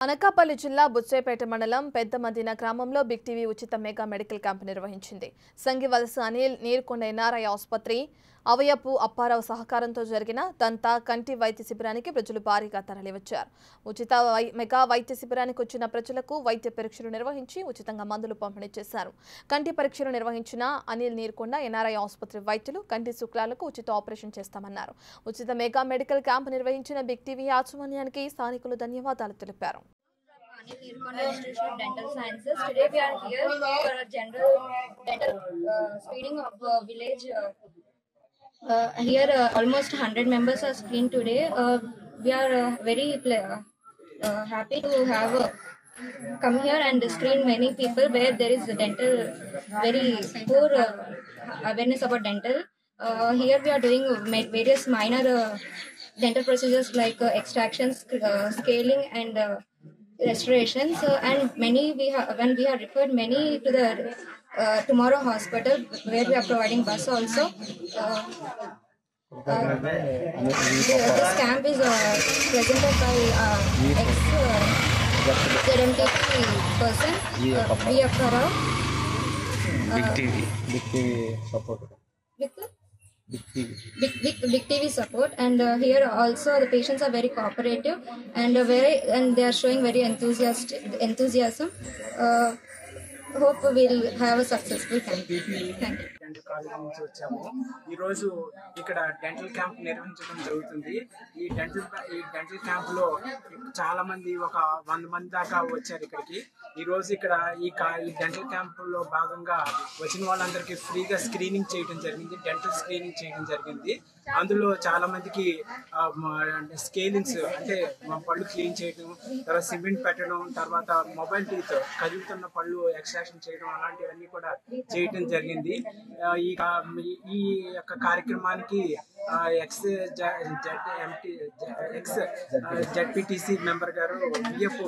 అనకాపల్లి జిల్లా బుచ్చేపేట మండలం పెద్దమదీన గ్రామంలో బిగ్ టీవీ ఉచిత మెగా మెడికల్ క్యాంప్ నిర్వహించింది. సంగివలస అనిల్ నీర్కొండ ఎన్ఆర్ఐ ఆసుపత్రి అవయపు అప్పారావు సహకారంతో జరిగిన దంత కంటి వైద్య శిబిరానికి ప్రజలు భారీగా తరలివచ్చారు. ఉచిత మెగా వైద్య శిబిరానికి వచ్చిన ప్రజలకు వైద్య పరీక్షలు నిర్వహించి ఉచితంగా మందులు పంపిణీ చేశారు. కంటి పరీక్షలు నిర్వహించిన అనిల్ నీర్కొండ ఎన్ఆర్ఐ ఆసుపత్రి వైద్యులు కంటి శుక్లాలకు ఉచిత ఆపరేషన్ చేస్తామన్నారు. ఉచిత మెగా మెడికల్ క్యాంప్ నిర్వహించిన బిగ్ టీవీ యాజమాన్యానికి స్థానికులు ధన్యవాదాలు తెలిపారు. Anil Neerkonda Institute of Dental Sciences. Today we are here for a general dental screening of village. Here almost 100 members are screened today. We are very happy to have come here and screen many people where there is dental very poor awareness about dental. Here we are doing various minor dental procedures like extractions, scaling and restorations, and many when we have referred many to the Tomorrow Hospital where we are providing bus also. This camp is presented by ex-ZMT person V.F. Rao. Big TV support. Big TV support, and here also the patients are very cooperative and they are showing very enthusiasm. Hope we'll have a successful camp. Thank you. Dental college నుంచి వచ్చాము. ఈరోజు ఇక్కడ dental camp నిర్వహించడం జరుగుతుంది. ఈ dental camp లో చాలా మంది ఒక 100 మంది దాకా వచ్చారు ఇక్కడికి. ఈ రోజు ఇక్కడ ఈ డెంటల్ క్యాంప్ లో భాగంగా వచ్చిన వాళ్ళందరికీ ఫ్రీగా స్క్రీనింగ్ చేయడం జరిగింది. డెంటల్ స్క్రీనింగ్ చేయడం జరిగింది. అందులో చాలా మందికి స్కేలింగ్స్ అంటే పళ్ళు క్లీన్ చేయడం, తర్వాత సిమెంట్ పెట్టడం, తర్వాత మొబైల్ టీత్ కదులుతున్న పళ్ళు ఎక్స్ట్రాక్షన్ చేయడం అలాంటివన్నీ కూడా చేయడం జరిగింది. ఈ యొక్క కార్యక్రమానికి ఎక్స్ జెడ్పీటీసీ మెంబర్ గారు బిఎఫ్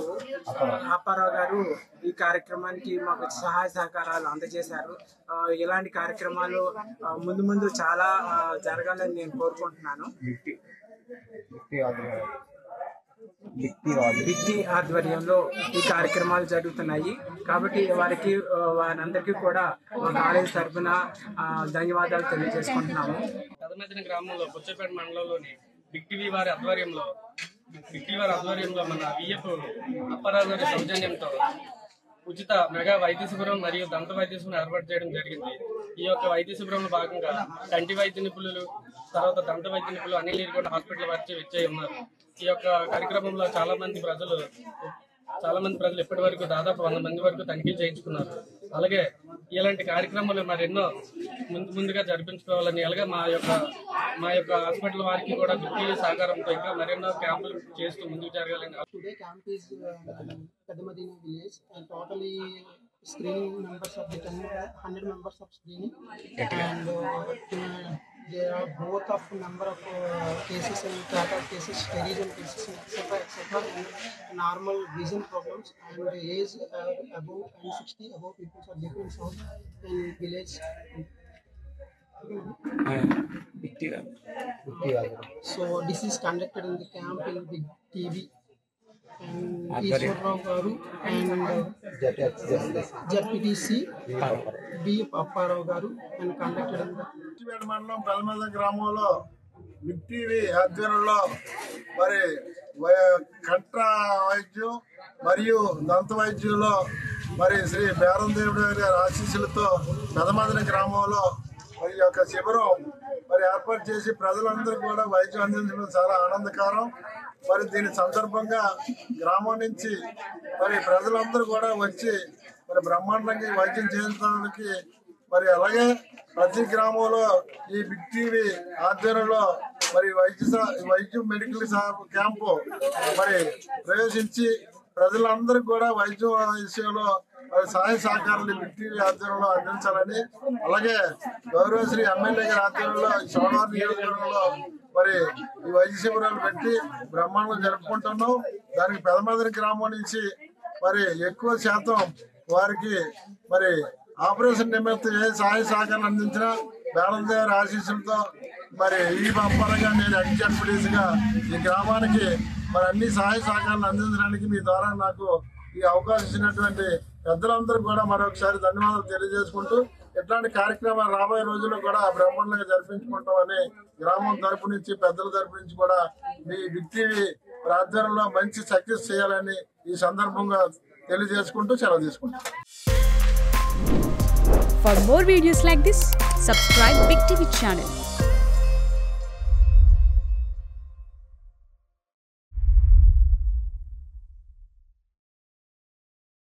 అప్పారావు గారు ఈ కార్యక్రమానికి మాకు సహాయ సహకారాలు అందజేశారు. ఇలాంటి కార్యక్రమాలు ముందు చాలా జరగాలని నేను కోరుకుంటున్నాను. బిక్టీ ఆధ్వర్యంలో ఈ కార్యక్రమాలు జరుగుతున్నాయి కాబట్టి వారందరికీ కూడా మా కాలేజ్ తరఫున ధన్యవాదాలు తెలియజేసుకుంటున్నాము. పెద్దమదీన గ్రామంలో బుచ్చేపేట మండలంలోని బిగ్ టీవీ వారి ఆధ్వర్యంలో మన విఎఫ్ అప్పారావు గారి సౌజన్యంతో ఉచిత మెగా వైద్య శిబిరం మరియు దంత వైద్య శిబిరం ఏర్పాటు చేయడం జరిగింది. ఈ యొక్క వైద్య శిబిరంలో భాగంగా కంటి వైద్య నిపుణులు, తర్వాత దంత వైద్య నిపుణులు అనిల్ నీర్కొండ హాస్పిటల్ వచ్చి విచ్చేయి ఉన్నారు. ఈ యొక్క కార్యక్రమంలో చాలా మంది ప్రజలు ఇప్పటి వరకు దాదాపు 100 మంది వరకు తనిఖీలు చేయించుకున్నారు. అలాగే ఇలాంటి కార్యక్రమాలు మరెన్నో ముందుగా జరిపించుకోవాలని, అలాగే మా యొక్క హాస్పిటల్ వారికి కూడా బిగ్ సహకారంతో ఇంకా మరెన్నో క్యాంపులు చేస్తూ ముందుకు జరగాలని. Today camp is Pedamadina village, and totally screening numbers of the 100 members of screening, and there are both of number of cases and track of cases, steroid cases, etc. And normal vision problems and age above and 60 above people are different sound in village. So this is conducted in the camp in Big TV. And Ishwarrao garu and ZPTC B. Apparao garu and conducted in the మండలం పెదమద గ్రామంలో big TV ఆధ్వర్యంలో మరి కంట్ర వైద్యం మరియు దంత వైద్యంలో మరి శ్రీ బేరందేవుడు గారి ఆశీస్సులతో పెదమదన గ్రామంలో మరి యొక్క శిబిరం మరి ఏర్పాటు చేసి ప్రజలందరికీ కూడా వైద్యం అందించడం చాలా ఆనందకరం. మరి దీని సందర్భంగా గ్రామం నుంచి మరి ప్రజలందరూ కూడా వచ్చి మరి బ్రహ్మాండంగా వైద్యం చేయించడానికి మరి అలాగే ప్రతి గ్రామంలో ఈ బిగ్ టీవీ ఆధ్వర్యంలో మరి వైద్య మెడికల్ క్యాంపు మరి ప్రవేశించి ప్రజలందరికీ కూడా వైద్యం విషయంలో సహాయ సహకారాలు బిగ్ టీవీ ఆధ్వర్యంలో అందించాలని, అలాగే గౌరవశ్రీ ఎమ్మెల్యే గారి ఆధ్వర్యంలో సోమవారం నియోజకవర్గంలో మరి ఈ వైద్య శిబిరాలు పెట్టి బ్రహ్మాండంగా జరుపుకుంటున్నాం. దానికి పెదమదన గ్రామం నుంచి మరి ఎక్కువ శాతం వారికి మరి ఆపరేషన్ నిమిత్తం ఏ సహాయ సహకారాలు అందించిన బేరందేవుడి ఆశీస్సులతో మరి ఈ పంపరంగా నేను ఎగ్జాక్ట్ గా ఈ గ్రామానికి మరి అన్ని సహాయ సహకారాలు అందించడానికి మీ ద్వారా నాకు ఈ అవకాశం ఇచ్చినటువంటి పెద్దలందరూ కూడా మరొకసారి ధన్యవాదాలు తెలియజేసుకుంటూ ఇట్లాంటి కార్యక్రమాలు రాబోయే రోజుల్లో కూడా బ్రహ్మాండంగా జరిపించుకుంటామని గ్రామం తరపు నుంచి పెద్దల తరపు నుంచి కూడా మీ బిగ్ టీవీ ఆధ్వర్యంలో మంచి సక్సెస్ చేయాలని ఈ సందర్భంగా తెలియజేసుకుంటూ సెలవు తీసుకుంటాం. For more videos like this, subscribe Big TV channel.